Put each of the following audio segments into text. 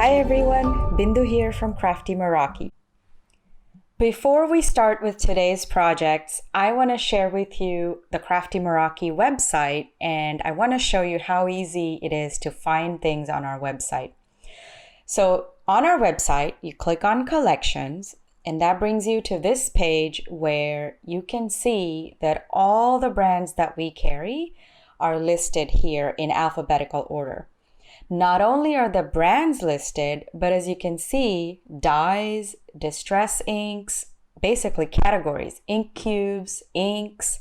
Hi everyone, Bindu here from Crafty Meraki. Before we start with today's projects, I want to share with you the Crafty Meraki website, and I want to show you how easy it is to find things on our website. So on our website, you click on collections, and that brings you to this page where you can see that all the brands that we carry are listed here in alphabetical order. Not only are the brands listed, but as you can see, dyes, distress inks, basically categories, ink cubes, inks,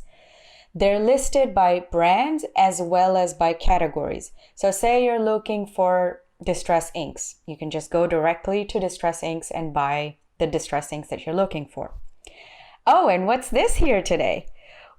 they're listed by brands as well as by categories. So say you're looking for distress inks, you can just go directly to distress inks and buy the distress inks that you're looking for. Oh, and what's this here today?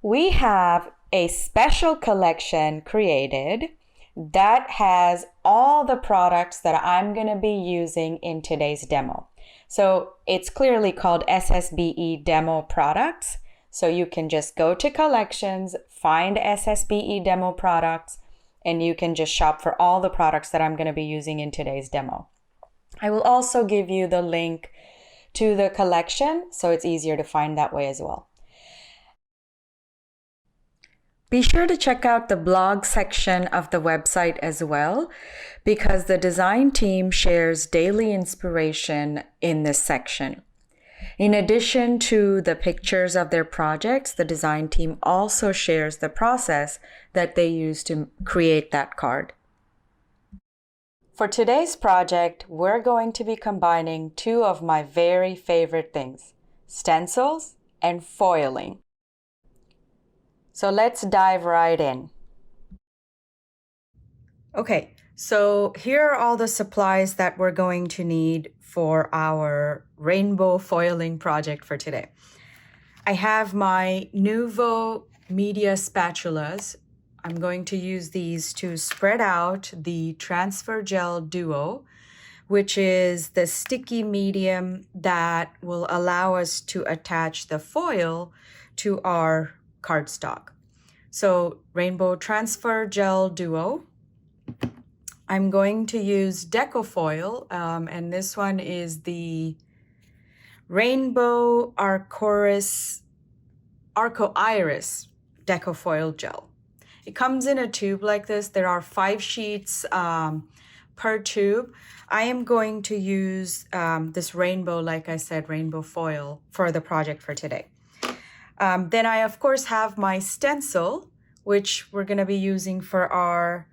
We have a special collection created that has all the products that I'm going to be using in today's demo. So it's clearly called SSBE Demo Products. So you can just go to collections, find SSBE Demo Products, and you can just shop for all the products that I'm going to be using in today's demo. I will also give you the link to the collection, so it's easier to find that way as well. Be sure to check out the blog section of the website as well, because the design team shares daily inspiration in this section. In addition to the pictures of their projects, the design team also shares the process that they use to create that card. For today's project, we're going to be combining two of my very favorite things, stencils and foiling. So let's dive right in. Okay, so here are all the supplies that we're going to need for our rainbow foiling project for today. I have my Nuvo media spatulas. I'm going to use these to spread out the Transfer Gel Duo, which is the sticky medium that will allow us to attach the foil to our cardstock. So Rainbow Transfer Gel Duo. I'm going to use Deco Foil, and this one is the Rainbow Arco-Iris Deco Foil Gel. It comes in a tube like this. There are 5 sheets per tube. I am going to use this rainbow, like I said, rainbow foil for the project for today. Then I, of course, have my stencil, which we're going to be using for our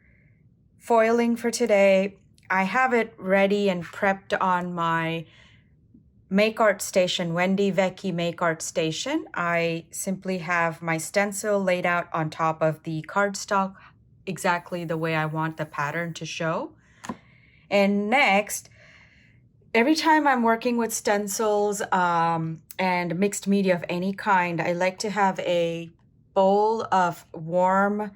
foiling for today. I have it ready and prepped on my Make Art Station, Wendy Vecchi Make Art Station. I simply have my stencil laid out on top of the cardstock exactly the way I want the pattern to show. And next, every time I'm working with stencils and mixed media of any kind, I like to have a bowl of warm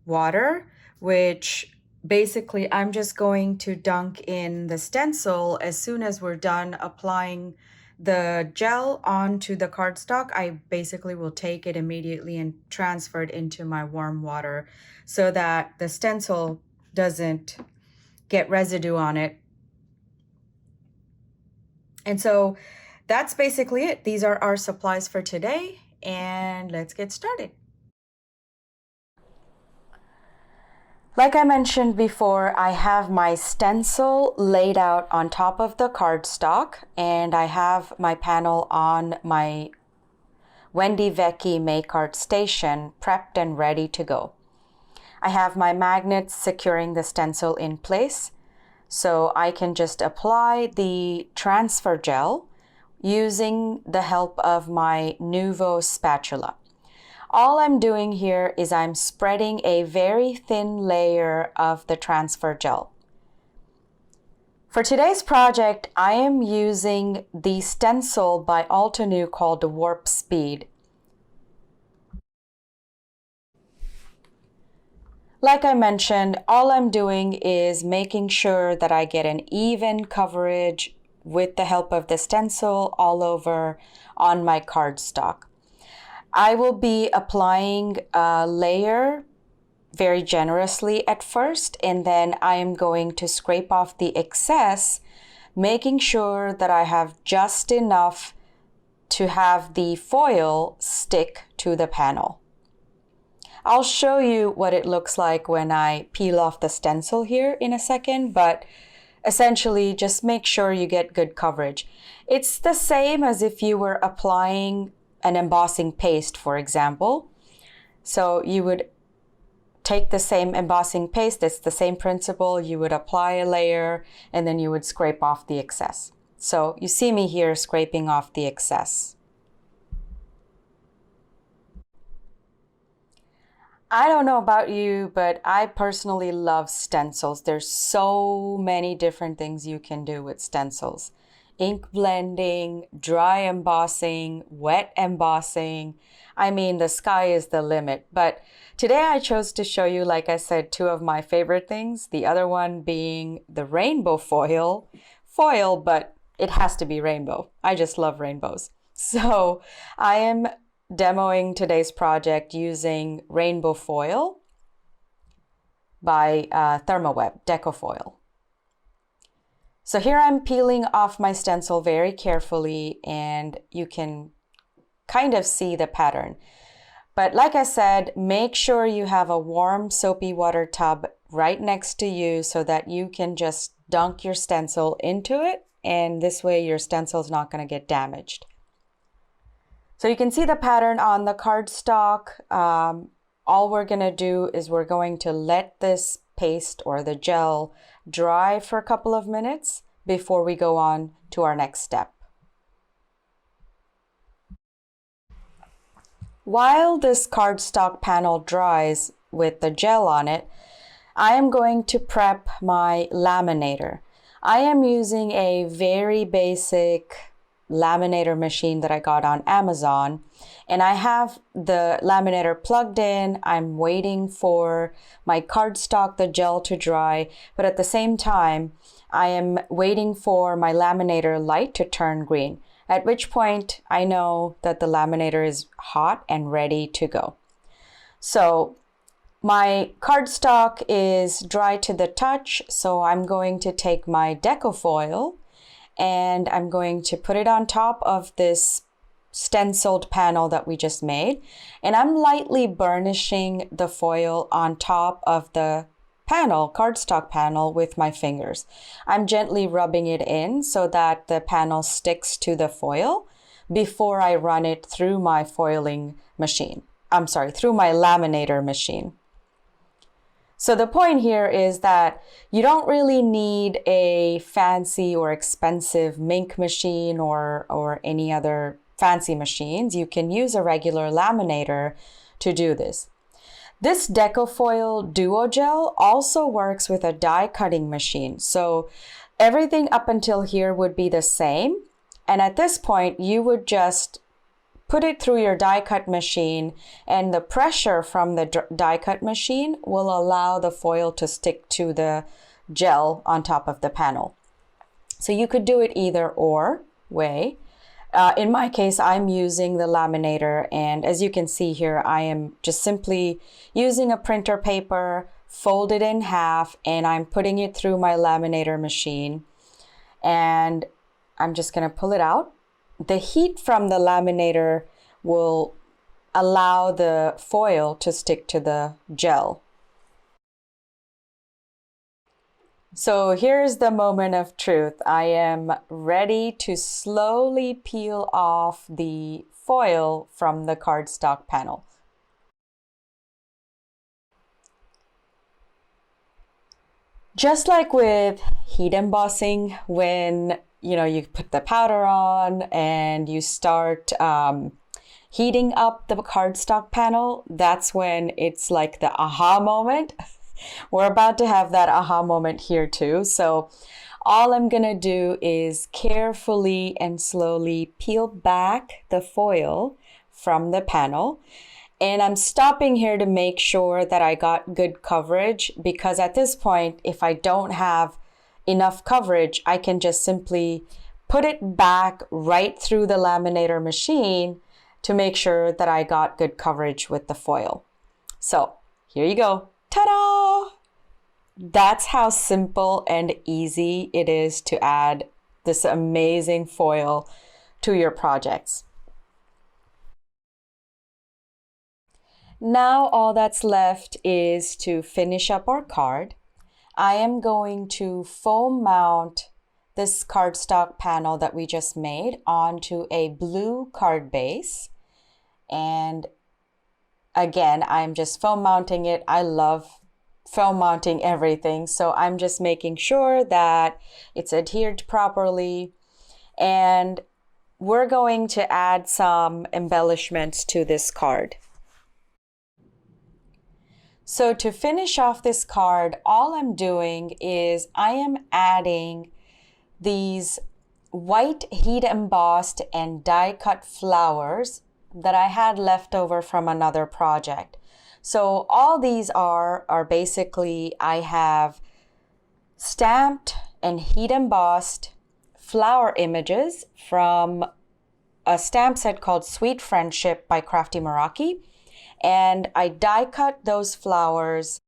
water, which basically I'm just going to dunk in the stencil as soon as we're done applying the gel onto the cardstock. I basically will take it immediately and transfer it into my warm water so that the stencil doesn't get residue on it. And so that's basically it. These are our supplies for today, and let's get started. Like I mentioned before, I have my stencil laid out on top of the cardstock, and I have my panel on my Wendy Vecchi Make Art Station prepped and ready to go. I have my magnets securing the stencil in place, so I can just apply the transfer gel using the help of my Nuvo spatula. All I'm doing here is I'm spreading a very thin layer of the transfer gel. For today's project, I am using the stencil by Altenew called Warp Speed. Like I mentioned, all I'm doing is making sure that I get an even coverage with the help of the stencil all over on my cardstock. I will be applying a layer very generously at first, and then I am going to scrape off the excess, making sure that I have just enough to have the foil stick to the panel. I'll show you what it looks like when I peel off the stencil here in a second, but essentially just make sure you get good coverage. It's the same as if you were applying an embossing paste, for example. So you would take the same embossing paste, it's the same principle. You would apply a layer and then you would scrape off the excess. So you see me here scraping off the excess. I don't know about you, but I personally love stencils. There's so many different things you can do with stencils. Ink blending, dry embossing, wet embossing. I mean, the sky is the limit. But today I chose to show you, like I said, two of my favorite things. The other one being the rainbow foil, but it has to be rainbow. I just love rainbows. So I am demoing today's project using rainbow foil by Thermoweb Deco Foil. So here I'm peeling off my stencil very carefully, and you can kind of see the pattern. But like I said, make sure you have a warm soapy water tub right next to you so that you can just dunk your stencil into it, and this way your stencil is not going to get damaged. So you can see the pattern on the cardstock. All we're going to do is we're going to let this paste or the gel dry for a couple of minutes before we go on to our next step. While this cardstock panel dries with the gel on it, I am going to prep my laminator. I am using a very basic laminator machine that I got on Amazon, and I have the laminator plugged in. I'm waiting for my cardstock, the gel, to dry, but at the same time I am waiting for my laminator light to turn green, at which point I know that the laminator is hot and ready to go. So my cardstock is dry to the touch, so I'm going to take my deco foil and I'm going to put it on top of this stenciled panel that we just made. And I'm lightly burnishing the foil on top of the panel, cardstock panel, with my fingers. I'm gently rubbing it in so that the panel sticks to the foil before I run it through my foiling machine. Through my laminator machine. So the point here is that you don't really need a fancy or expensive Mink machine or any other fancy machines. You can use a regular laminator to do this. This Decofoil Duo Gel also works with a die cutting machine. So everything up until here would be the same. And at this point, you would just put it through your die cut machine, and the pressure from the die cut machine will allow the foil to stick to the gel on top of the panel. So you could do it either or way. In my case, I'm using the laminator, and as you can see here, I am just simply using a printer paper, folded in half, and I'm putting it through my laminator machine, and I'm just going to pull it out. The heat from the laminator will allow the foil to stick to the gel. So here's the moment of truth. I am ready to slowly peel off the foil from the cardstock panel. Just like with heat embossing, when you put the powder on and you start heating up the cardstock panel, that's when it's like the aha moment. We're about to have that aha moment here too. So all I'm gonna do is carefully and slowly peel back the foil from the panel. And I'm stopping here to make sure that I got good coverage, because at this point, if I don't have enough coverage, I can just simply put it back right through the laminator machine to make sure that I got good coverage with the foil. So here you go. Ta-da! That's how simple and easy it is to add this amazing foil to your projects. Now all that's left is to finish up our card. I am going to foam mount this cardstock panel that we just made onto a blue card base. And again, I'm just foam mounting it. I love foam mounting everything, so I'm just making sure that it's adhered properly. And we're going to add some embellishments to this card. So to finish off this card, all I'm doing is I am adding these white heat embossed and die cut flowers that I had left over from another project. So all these are basically, I have stamped and heat embossed flower images from a stamp set called Sweet Friendship by Crafty Meraki. And I die cut those flowers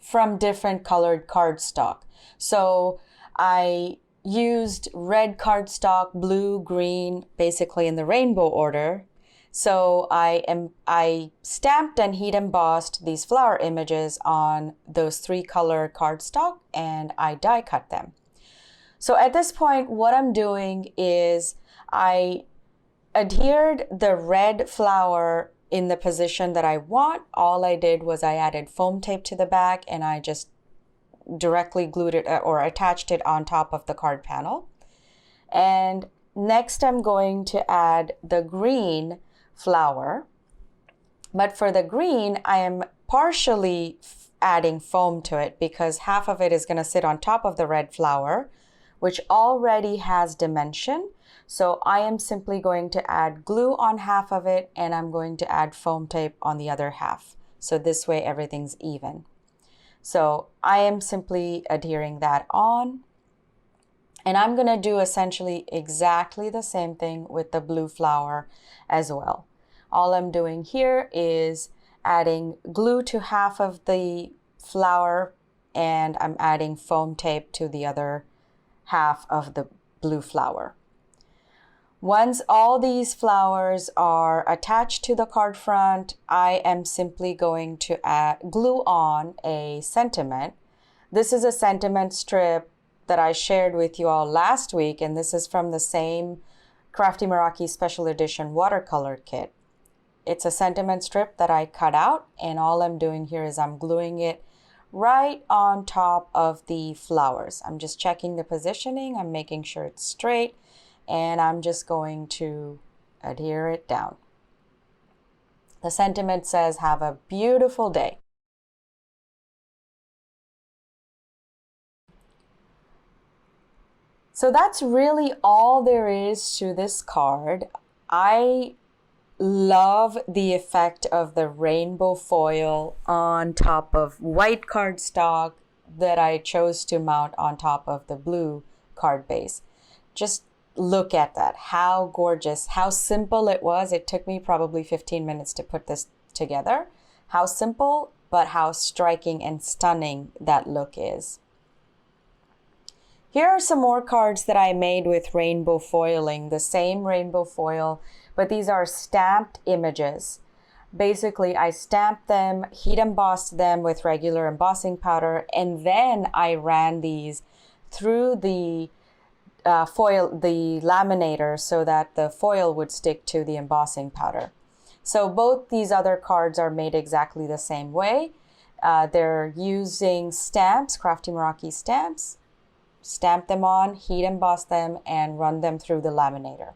from different colored cardstock. So I used red cardstock, blue, green, basically in the rainbow order. So I stamped and heat embossed these flower images on those 3 color cardstock, and I die cut them. So at this point, what I'm doing is I adhered the red flower in the position that I want. All I did was I added foam tape to the back, and I just directly glued it or attached it on top of the card panel. And next I'm going to add the green flower. But for the green, I am partially adding foam to it because half of it is going to sit on top of the red flower, which already has dimension. So I am simply going to add glue on half of it, and I'm going to add foam tape on the other half. So this way everything's even. So I am simply adhering that on. And I'm going to do essentially exactly the same thing with the blue flower as well. All I'm doing here is adding glue to half of the flower, and I'm adding foam tape to the other half of the blue flower. Once all these flowers are attached to the card front, I am simply going to glue on a sentiment. This is a sentiment strip that I shared with you all last week, and this is from the same Crafty Meraki Special Edition watercolor kit. It's a sentiment strip that I cut out, and all I'm doing here is I'm gluing it right on top of the flowers. I'm just checking the positioning, I'm making sure it's straight, and I'm just going to adhere it down. The sentiment says, "Have a beautiful day." So that's really all there is to this card. I love the effect of the rainbow foil on top of white cardstock that I chose to mount on top of the blue card base. Just look at that, how gorgeous, how simple it was. It took me probably 15 minutes to put this together. How simple, but how striking and stunning that look is. Here are some more cards that I made with rainbow foiling, the same rainbow foil, but these are stamped images. Basically, I stamped them, heat embossed them with regular embossing powder, and then I ran these through the the laminator so that the foil would stick to the embossing powder. So both these other cards are made exactly the same way. They're using stamps, Crafty Meraki stamps, stamp them on, heat emboss them, and run them through the laminator.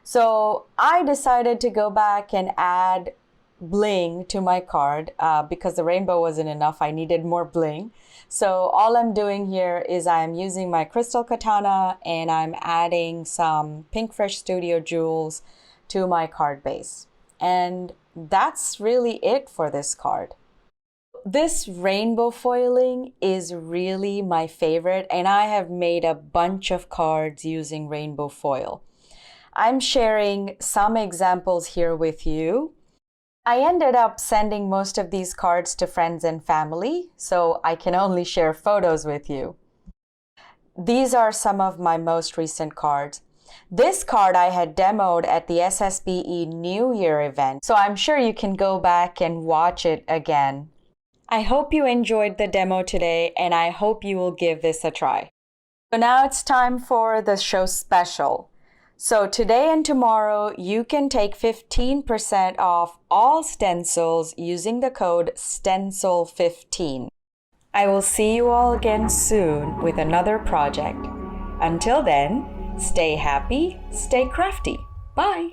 So I decided to go back and add bling to my card because the rainbow wasn't enough. I needed more bling. So all I'm doing here is I'm using my crystal katana and I'm adding some Pink Fresh Studio jewels to my card base. And that's really it for this card. This rainbow foiling is really my favorite, and I have made a bunch of cards using rainbow foil. I'm sharing some examples here with you. I ended up sending most of these cards to friends and family, so I can only share photos with you. These are some of my most recent cards. This card I had demoed at the SSBE New Year event, so I'm sure you can go back and watch it again. I hope you enjoyed the demo today, and I hope you will give this a try. So now it's time for the show special. So today and tomorrow, you can take 15% off all stencils using the code STENCIL15. I will see you all again soon with another project. Until then, stay happy, stay crafty. Bye!